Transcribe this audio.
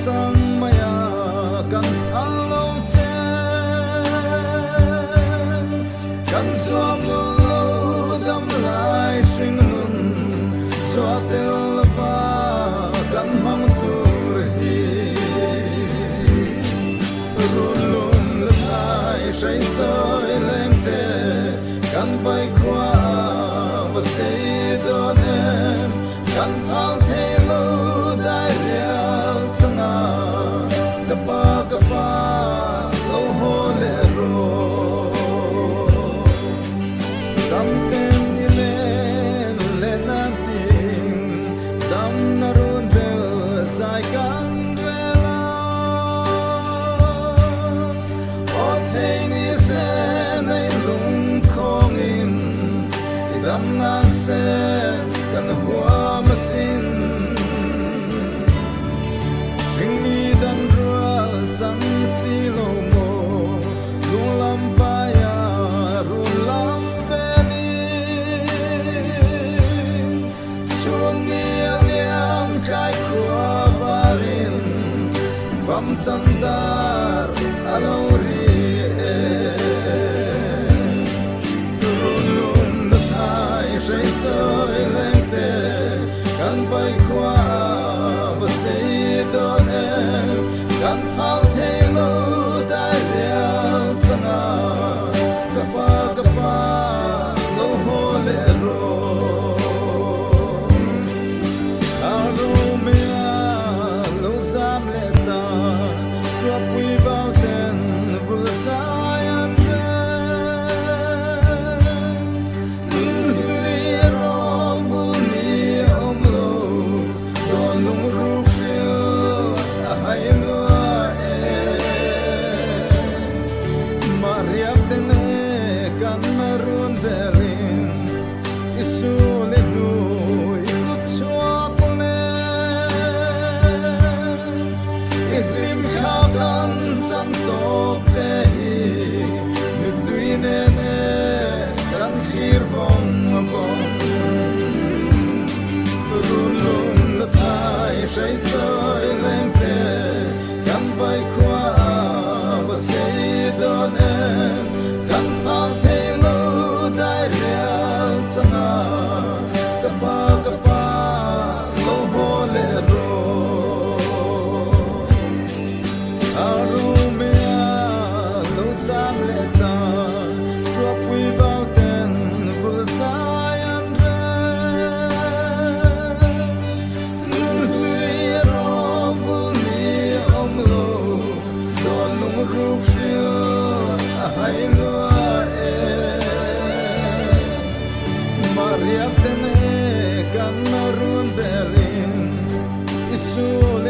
chẳng maya kan alo chen kan zoom lo dam lai sing nun xóa tel va kan mang tur hi run lum lai say chơi lên te kan vai qua và say đón em kan al thay lo dai real changa kapa kapa lo ho le ro dam tem ni le na ting dam na run bel sai kan rela o thei ni se nei lung khong in dam nan se kan hua ma sin ring mi dan rual chang si lo mo lu lam va ya ru lam be ni chuan ni liam kai khua varin vam chandar alo ri chơi lên te kan vai qua và say đón em kan al thay lo dai real changa kapa kapa lo ho le ro alo mea lo zam le ta drop we vào ten vul sai an say chơi lên te kan vai qua và say đón em kan al thay lo dai real changa kapa kapa lo ho le ro aru mea lo zam le ta drop we vào ten vul sai an Maria tene kan marun belin isul